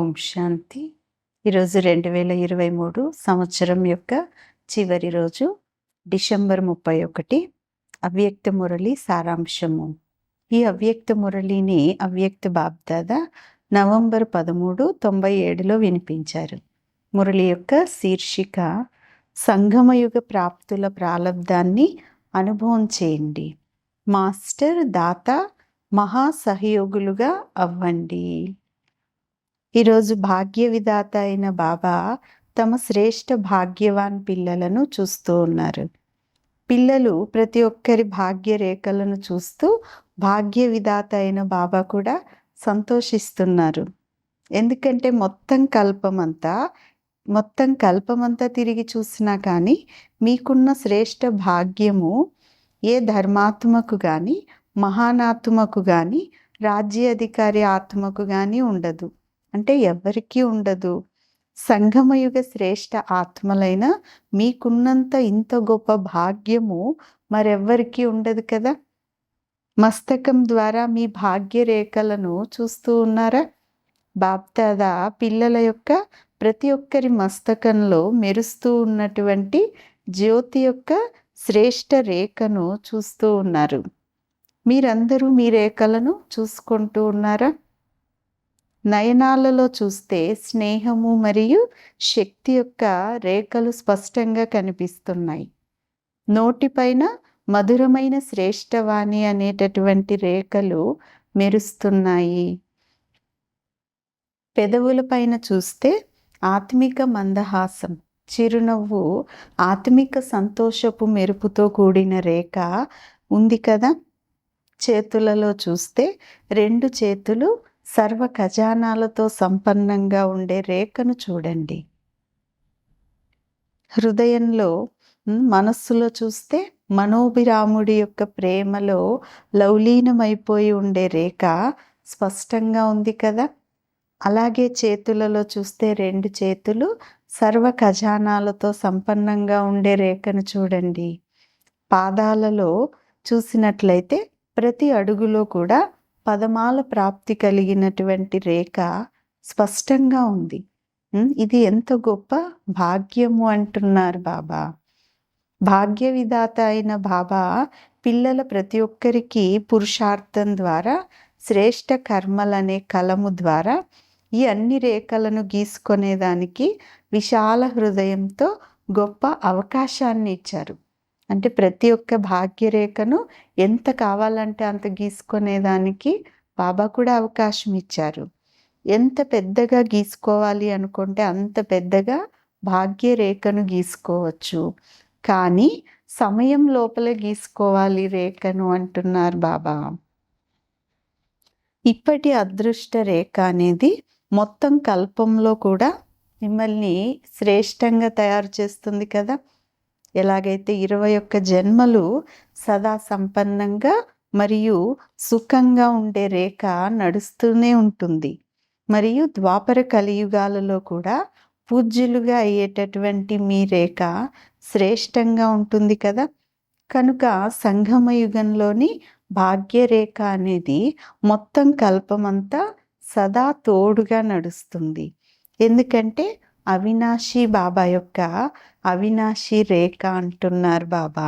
ఓం శాంతి. ఈరోజు 2023 సంవత్సరం యొక్క చివరి రోజు, డిసెంబర్ 31. అవ్యక్త మురళి సారాంశము. ఈ అవ్యక్త మురళిని అవ్యక్త బాబ్దాదా నవంబర్ 13, 97లో వినిపించారు. మురళి యొక్క శీర్షిక సంగమయుగ ప్రాప్తుల ప్రాలబ్ధాన్ని అనుభవం చేయండి. మాస్టర్ దాత మహాసహయోగులుగా అవ్వండి. ఈరోజు భాగ్య విధాత అయిన బాబా తమ శ్రేష్ఠ భాగ్యవాన్ పిల్లలను చూస్తూ ఉన్నారు. పిల్లలు ప్రతి ఒక్కరి భాగ్య రేఖలను చూస్తూ భాగ్య విధాత అయిన బాబా కూడా సంతోషిస్తున్నారు. ఎందుకంటే మొత్తం కల్పమంతా తిరిగి చూసినా కానీ మీకున్న శ్రేష్ఠ భాగ్యము ఏ ధర్మాత్మకు కానీ, మహానాత్మకు కానీ, రాజ్యాధికారి ఆత్మకు కానీ ఉండదు. అంటే ఎవ్వరికీ ఉండదు. సంగమయుగ శ్రేష్ఠ ఆత్మలైన మీకున్నంత ఇంత గొప్ప భాగ్యము మరెవ్వరికీ ఉండదు కదా. మస్తకం ద్వారా మీ భాగ్య రేఖలను చూస్తూ ఉన్నారా? బాప్దాదా పిల్లల యొక్క ప్రతి ఒక్కరి మస్తకంలో మెరుస్తూ ఉన్నటువంటి జ్యోతి యొక్క శ్రేష్ఠ రేఖను చూస్తూ ఉన్నారు. మీరందరూ మీ రేఖలను చూసుకుంటూ ఉన్నారా? నయనాలలో చూస్తే స్నేహము మరియు శక్తి యొక్క రేఖలు స్పష్టంగా కనిపిస్తున్నాయి. నోటిపైన మధురమైన శ్రేష్టవాణి అనేటటువంటి రేఖలు మెరుస్తున్నాయి. పెదవుల పైన చూస్తే ఆత్మిక మందహాసం, చిరునవ్వు, ఆత్మిక సంతోషపు మెరుపుతో కూడిన రేఖ ఉంది కదా. చేతులలో చూస్తే 2 చేతులు సర్వ ఖజానాలతో సంపన్నంగా ఉండే రేఖను చూడండి. హృదయంలో, మనస్సులో చూస్తే మనోభిరాముడి యొక్క ప్రేమలో లౌలీనమైపోయి ఉండే రేఖ స్పష్టంగా ఉంది కదా. అలాగే చేతులలో చూస్తే 2 చేతులు సర్వ ఖజానాలతో సంపన్నంగా ఉండే రేఖను చూడండి. పాదాలలో చూసినట్లయితే ప్రతి అడుగులో కూడా పదమాల ప్రాప్తి కలిగినటువంటి రేఖ స్పష్టంగా ఉంది. ఇది ఎంత గొప్ప భాగ్యము అంటున్నారు బాబా. భాగ్య విధాత అయిన బాబా పిల్లల ప్రతి ఒక్కరికి పురుషార్థం ద్వారా, శ్రేష్ఠ కర్మలనే కలము ద్వారా ఈ అన్ని రేఖలను గీసుకునేదానికి విశాల హృదయంతో గొప్ప అవకాశాన్ని ఇచ్చారు. అంటే ప్రతి ఒక్క భాగ్యరేఖను ఎంత కావాలంటే అంత గీసుకునేదానికి బాబా కూడా అవకాశం ఇచ్చారు. ఎంత పెద్దగా గీసుకోవాలి అనుకుంటే అంత పెద్దగా భాగ్యరేఖను గీసుకోవచ్చు. కానీ సమయం లోపల గీసుకోవాలి రేఖను అంటున్నారు బాబా. ఇప్పటి అదృష్ట రేఖ అనేది మొత్తం కల్పంలో కూడా మిమ్మల్ని శ్రేష్టంగా తయారు చేస్తుంది కదా. ఎలాగైతే 21 జన్మలు సదా సంపన్నంగా మరియు సుఖంగా ఉండే రేఖ నడుస్తూనే ఉంటుంది. మరియు ద్వాపర కలియుగాలలో కూడా పూజ్యులుగా అయ్యేటటువంటి మీ రేఖ శ్రేష్టంగా ఉంటుంది కదా. కనుక సంగమ యుగంలోని భాగ్యరేఖ అనేది మొత్తం కల్పమంతా సదా తోడుగా నడుస్తుంది. ఎందుకంటే అవినాశి బాబా యొక్క అవినాశి రేఖ అంటున్నారు బాబా.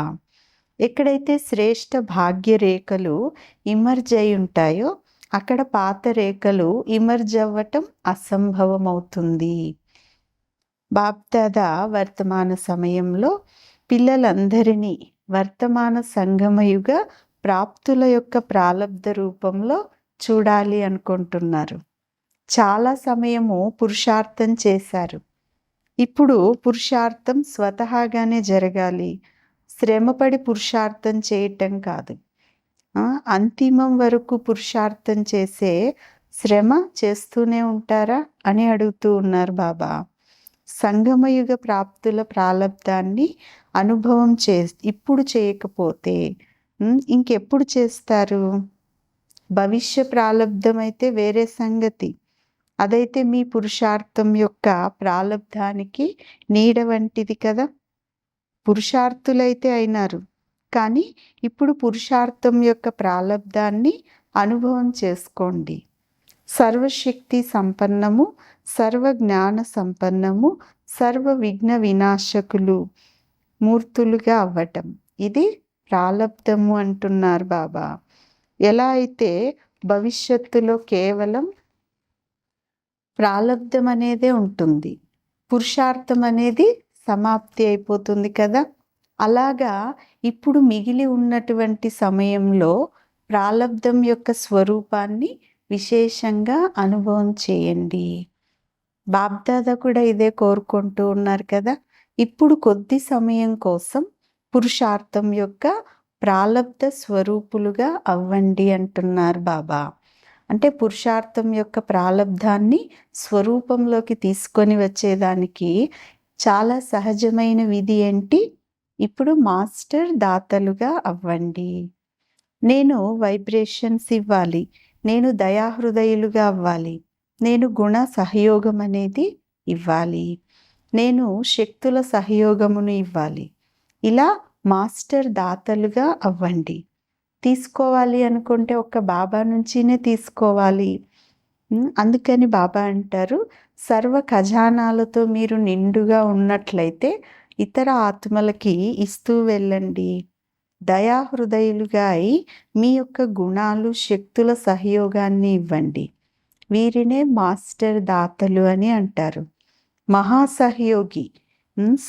ఎక్కడైతే శ్రేష్ఠ భాగ్య రేఖలు ఇమర్జ్ అయి ఉంటాయో అక్కడ పాత రేఖలు ఇమర్జ్ అవ్వటం అసంభవం అవుతుంది. బాప్దాదా వర్తమాన సమయంలో పిల్లలందరినీ వర్తమాన సంగమయుగ ప్రాప్తుల యొక్క ప్రాలబ్ధ రూపంలో చూడాలి అనుకుంటున్నారు. చాలా సమయము పురుషార్థం చేశారు. ఇప్పుడు పురుషార్థం స్వతహాగానే జరగాలి. శ్రమపడి పురుషార్థం చేయటం కాదు. అంతిమం వరకు పురుషార్థం చేసే శ్రమ చేస్తూనే ఉంటారా అని అడుగుతూ ఉన్నారు బాబా. సంగమయుగ ప్రాప్తుల ప్రాలబ్ధాన్ని అనుభవం ఇప్పుడు చేయకపోతే ఇంకెప్పుడు చేస్తారు? భవిష్య ప్రాలబ్ధం అయితే వేరే సంగతి. అదైతే మీ పురుషార్థం యొక్క ప్రాలబ్ధానికి నీడ వంటిది కదా. పురుషార్థులైతే అయినారు, కానీ ఇప్పుడు పురుషార్థం యొక్క ప్రాలబ్ధాన్ని అనుభవం చేసుకోండి. సర్వశక్తి సంపన్నము, సర్వ జ్ఞాన సంపన్నము, సర్వ విఘ్న వినాశకులు మూర్తులుగా అవ్వటం. ఇది ప్రాలబ్ధము అంటున్నారు బాబా. ఎలా అయితే భవిష్యత్తులో కేవలం ప్రాలబ్ధం అనేదే ఉంటుంది, పురుషార్థం అనేది సమాప్తి అయిపోతుంది కదా. అలాగా ఇప్పుడు మిగిలి ఉన్నటువంటి సమయంలో ప్రాలబ్ధం యొక్క స్వరూపాన్ని విశేషంగా అనుభవం చేయండి. బాబ్దాదా కూడా ఇదే కోరుకుంటూ ఉన్నారు కదా. ఇప్పుడు కొద్ది సమయం కోసం పురుషార్థం యొక్క ప్రాలబ్ధ స్వరూపులుగా అవ్వండి అంటున్నారు బాబా. అంటే పురుషార్థం యొక్క ప్రాలబ్ధాన్ని స్వరూపంలోకి తీసుకొని వచ్చేదానికి చాలా సహజమైన విధి ఏంటి? ఇప్పుడు మాస్టర్ దాతలుగా అవ్వండి. నేను వైబ్రేషన్స్ ఇవ్వాలి, నేను దయాహృదయులుగా అవ్వాలి, నేను గుణ సహయోగం అనేది ఇవ్వాలి, నేను శక్తుల సహయోగమును ఇవ్వాలి. ఇలా మాస్టర్ దాతలుగా అవ్వండి. తీసుకోవాలి అనుకుంటే ఒక్క బాబా నుంచినే తీసుకోవాలి. అందుకని బాబా అంటారు, సర్వ ఖజానాలతో మీరు నిండుగా ఉన్నట్లయితే ఇతర ఆత్మలకి ఇస్తూ వెళ్ళండి. దయాహృదయులుగా అయి మీ యొక్క గుణాలు, శక్తుల సహయోగాన్ని ఇవ్వండి. వీరినే మాస్టర్ దాతలు అని అంటారు. మహాసహయోగి,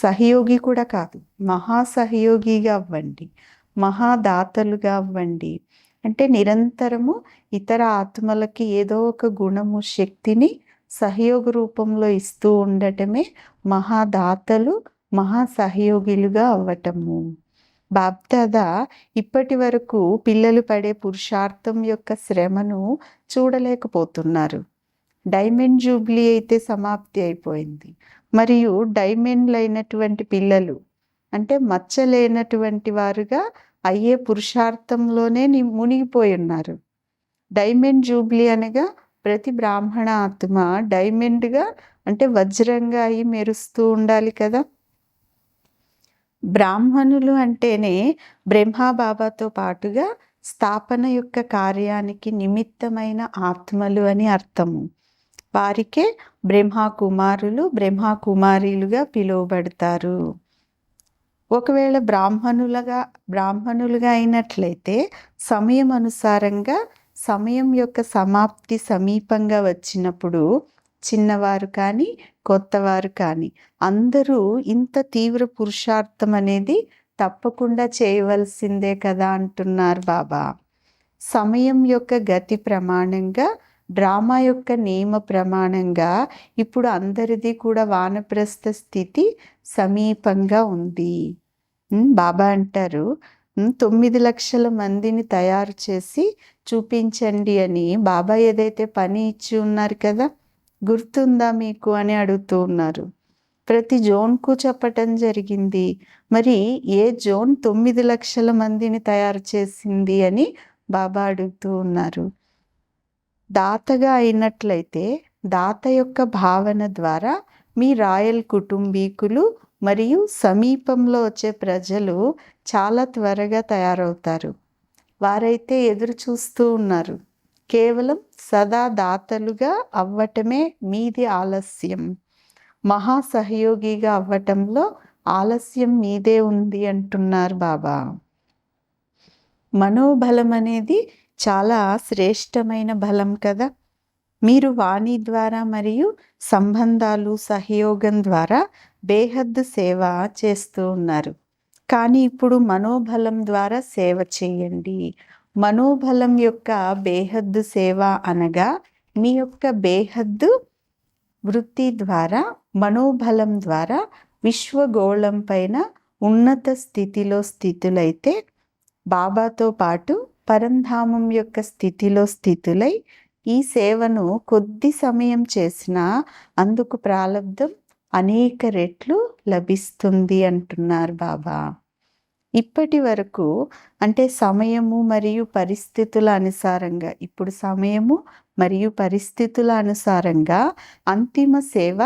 సహయోగి కూడా కాదు, మహాసహయోగిగా అవ్వండి, మహాదాతలుగా అవ్వండి. అంటే నిరంతరము ఇతర ఆత్మలకి ఏదో ఒక గుణము, శక్తిని సహయోగ రూపంలో ఇస్తూ ఉండటమే మహాదాతలు, మహాసహయోగిలుగా అవ్వటము. బాబ్దాదా ఇప్పటి వరకు పిల్లలు పడే పురుషార్థం యొక్క శ్రమను చూడలేకపోతున్నారు. డైమండ్ జూబ్లీ అయితే సమాప్తి అయిపోయింది. మరియు డైమండ్లు అయినటువంటి పిల్లలు అంటే మచ్చలేనటువంటి వారుగా అయ్యే పురుషార్థంలోనే మునిగిపోయి ఉన్నారు. డైమండ్ జూబ్లీ అనగా ప్రతి బ్రాహ్మణ ఆత్మ డైమండ్గా అంటే వజ్రంగా అయి మెరుస్తూ ఉండాలి కదా. బ్రాహ్మణులు అంటేనే బ్రహ్మబాబాతో పాటుగా స్థాపన యొక్క కార్యానికి నిమిత్తమైన ఆత్మలు అని అర్థము. వారికే బ్రహ్మకుమారులు, బ్రహ్మకుమారీలుగా పిలువబడతారు. ఒకవేళ బ్రాహ్మణులుగా అయినట్లయితే సమయం అనుసారంగా సమయం యొక్క సమాప్తి సమీపంగా వచ్చినప్పుడు చిన్నవారు కానీ కొత్తవారు కానీ అందరూ ఇంత తీవ్ర పురుషార్థం అనేది తప్పకుండా చేయవలసిందే కదా అంటున్నారు బాబా. సమయం యొక్క గతి ప్రమాణంగా, డ్రామా యొక్క నియమ ప్రమాణంగా ఇప్పుడు అందరిది కూడా వానప్రస్థ స్థితి సమీపంగా ఉంది. బాబా అంటారు, 9 లక్షల మందిని తయారు చేసి చూపించండి అని బాబా ఏదైతే పని ఇచ్చి ఉన్నారు కదా, గుర్తుందా మీకు అని అడుగుతూ ఉన్నారు. ప్రతి జోన్కు చెప్పటం జరిగింది. మరి ఏ జోన్ 9 లక్షల మందిని తయారు చేసింది అని బాబా అడుగుతూ ఉన్నారు. దాతగా అయినట్లయితే దాత యొక్క భావన ద్వారా మీ రాయల్ కుటుంబీకులు మరియు సమీపంలో వచ్చే ప్రజలు చాలా త్వరగా తయారవుతారు. వారైతే ఎదురు చూస్తూ ఉన్నారు. కేవలం సదా దాతలుగా అవ్వటమే మీది ఆలస్యం. మహాసహయోగిగా అవ్వటంలో ఆలస్యం మీదే ఉంది అంటున్నారు బాబా. మనోబలం అనేది చాలా శ్రేష్టమైన బలం కదా. మీరు వాణి ద్వారా మరియు సంబంధాలు, సహయోగం ద్వారా బేహద్దు సేవ చేస్తూ ఉన్నారు. కానీ ఇప్పుడు మనోబలం ద్వారా సేవ చేయండి. మనోబలం యొక్క బేహద్దు సేవ అనగా మీ యొక్క బేహద్దు వృత్తి ద్వారా, మనోబలం ద్వారా విశ్వగోళం పైన ఉన్నత స్థితిలో స్థితులైతే బాబాతో పాటు పరంధామం యొక్క స్థితిలో స్థితులై ఈ సేవను కొద్ది సమయం చేసినా అందుకు ప్రాలబ్ధం అనేక రెట్లు లభిస్తుంది అంటున్నారు బాబా. ఇప్పటి వరకు అంటే సమయము మరియు పరిస్థితుల అనుసారంగా, ఇప్పుడు సమయము మరియు పరిస్థితుల అనుసారంగా అంతిమ సేవ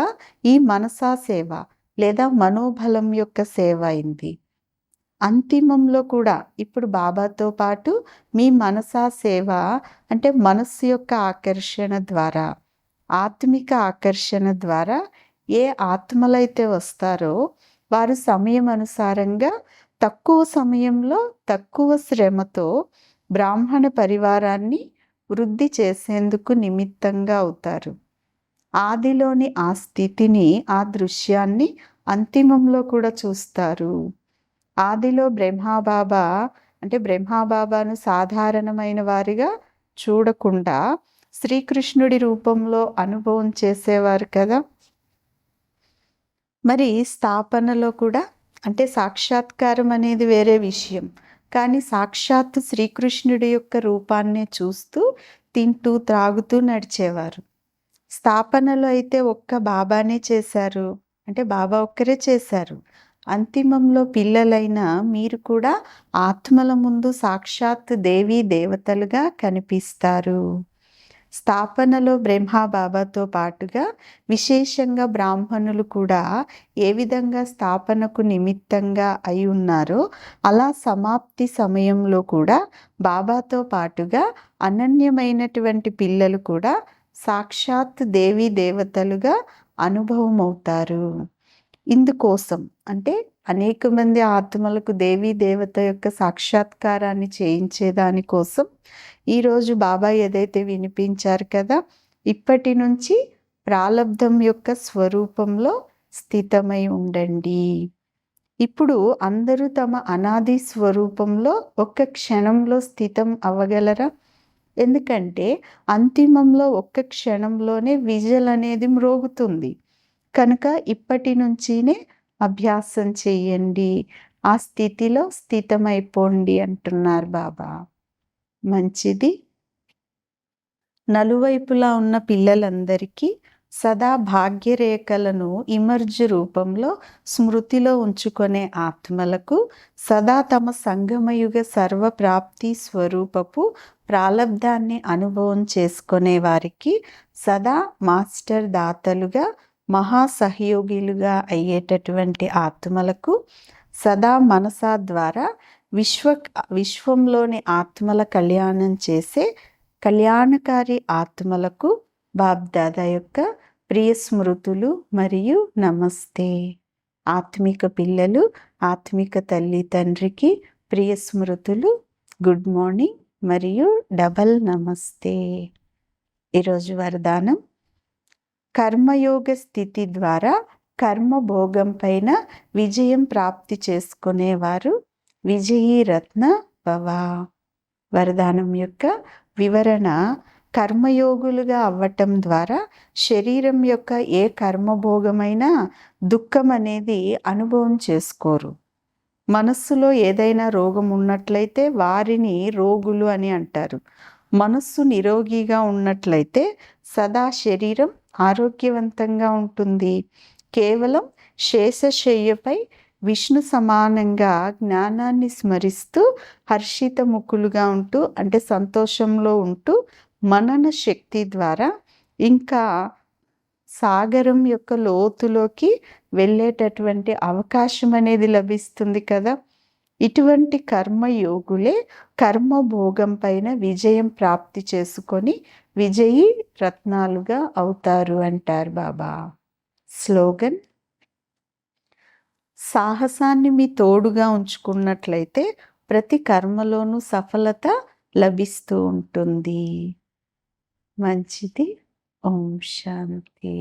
ఈ మనసా సేవ లేదా మనోబలం యొక్క సేవ అయింది. అంతిమంలో కూడా ఇప్పుడు బాబాతో పాటు మీ మనసా సేవ అంటే మనస్సు యొక్క ఆకర్షణ ద్వారా ఆత్మిక ఆకర్షణ ద్వారా ఏ ఆత్మలైతే వస్తారో వారు సమయం అనుసారంగా తక్కువ సమయంలో తక్కువ శ్రమతో బ్రాహ్మణ పరివారాన్ని వృద్ధి చేసేందుకు నిమిత్తంగా అవుతారు. ఆదిలోని ఆ స్థితిని, ఆ దృశ్యాన్ని అంతిమంలో కూడా చూస్తారు. ఆదిలో బ్రహ్మాబాబాను సాధారణమైన వారిగా చూడకుండా శ్రీకృష్ణుడి రూపంలో అనుభవం చేసేవారు కదా. మరి స్థాపనలో కూడా సాక్షాత్కారం అనేది వేరే విషయం. కానీ సాక్షాత్తు శ్రీకృష్ణుడి యొక్క రూపాన్నే చూస్తూ తింటూ త్రాగుతూ నడిచేవారు. స్థాపనలో అయితే ఒక్క బాబానే చేశారు, బాబా ఒక్కరే చేశారు. అంతిమంలో పిల్లలైన మీరు కూడా ఆత్మల ముందు సాక్షాత్ దేవీ దేవతలుగా కనిపిస్తారు. స్థాపనలో బాబాతో పాటుగా విశేషంగా బ్రాహ్మణులు కూడా ఏ విధంగా స్థాపనకు నిమిత్తంగా అయి ఉన్నారో అలా సమాప్తి సమయంలో కూడా బాబాతో పాటుగా అనన్యమైనటువంటి పిల్లలు కూడా సాక్షాత్ దేవీ దేవతలుగా అనుభవం అవుతారు. ఇందుకోసం అనేక మంది ఆత్మలకు దేవీ దేవత యొక్క సాక్షాత్కారాన్ని చేయించేదానికోసం ఈరోజు బాబా ఏదైతే వినిపించారు కదా, ఇప్పటి నుంచి ప్రాలబ్ధం యొక్క స్వరూపంలో స్థితమై ఉండండి. ఇప్పుడు అందరూ తమ అనాది స్వరూపంలో ఒక్క క్షణంలో స్థితం అవ్వగలరా? ఎందుకంటే అంతిమంలో ఒక్క క్షణంలోనే విజల్ అనేది మ్రోగుతుంది. కనుక ఇప్పటి నుంచినే అభ్యాసం చెయ్యండి, ఆ స్థితిలో స్థితమైపోండి అంటున్నారు బాబా. మంచిది. నలువైపులా ఉన్న పిల్లలందరికీ సదా భాగ్యరేఖలను ఇమర్జ్ రూపంలో స్మృతిలో ఉంచుకునే ఆత్మలకు సదా తమ సంగమయుగ సర్వప్రాప్తి స్వరూపపు ప్రాలబ్ధాన్ని అనుభవం చేసుకునే వారికి సదా మాస్టర్ దాతలుగా మహాసహయోగిలుగా అయ్యేటటువంటి ఆత్మలకు సదా మనసా ద్వారా విశ్వంలోని ఆత్మల కళ్యాణం చేసే కళ్యాణకారి ఆత్మలకు బాబ్దాదా యొక్క ప్రియ స్మృతులు మరియు నమస్తే. ఆత్మిక పిల్లలు, ఆత్మిక తల్లి తండ్రికి ప్రియ స్మృతులు, గుడ్ మార్నింగ్ మరియు డబల్ నమస్తే. ఈరోజు వరదానం: కర్మయోగ స్థితి ద్వారా కర్మభోగం పైన విజయం ప్రాప్తి చేసుకునేవారు విజయీ రత్న భవ. వరదానం యొక్క వివరణ: కర్మయోగులుగా అవ్వటం ద్వారా శరీరం యొక్క ఏ కర్మభోగమైనా దుఃఖం అనేది అనుభవం చేసుకోరు. మనస్సులో ఏదైనా రోగం ఉన్నట్లయితే వారిని రోగులు అని అంటారు. మనస్సు నిరోగిగా ఉన్నట్లయితే సదా శరీరం ఆరోగ్యవంతంగా ఉంటుంది. కేవలం శేషశయ్యపై విష్ణు సమానంగా జ్ఞానాన్ని స్మరిస్తూ హర్షితముఖులుగా ఉంటూ సంతోషంలో ఉంటూ మనన శక్తి ద్వారా ఇంకా సాగరం యొక్క లోతులోకి వెళ్ళేటటువంటి అవకాశం అనేది లభిస్తుంది కదా. ఇటువంటి కర్మయోగులే కర్మభోగం పైన విజయం ప్రాప్తి చేసుకొని విజయీ రత్నాలుగా అవుతారు అంటారు బాబా. స్లోగన్: సాహసాన్ని మీ తోడుగా ఉంచుకున్నట్లయితే ప్రతి కర్మలోనూ సఫలత లభిస్తూ ఉంటుంది. మంచిది. ఓం శాంతి.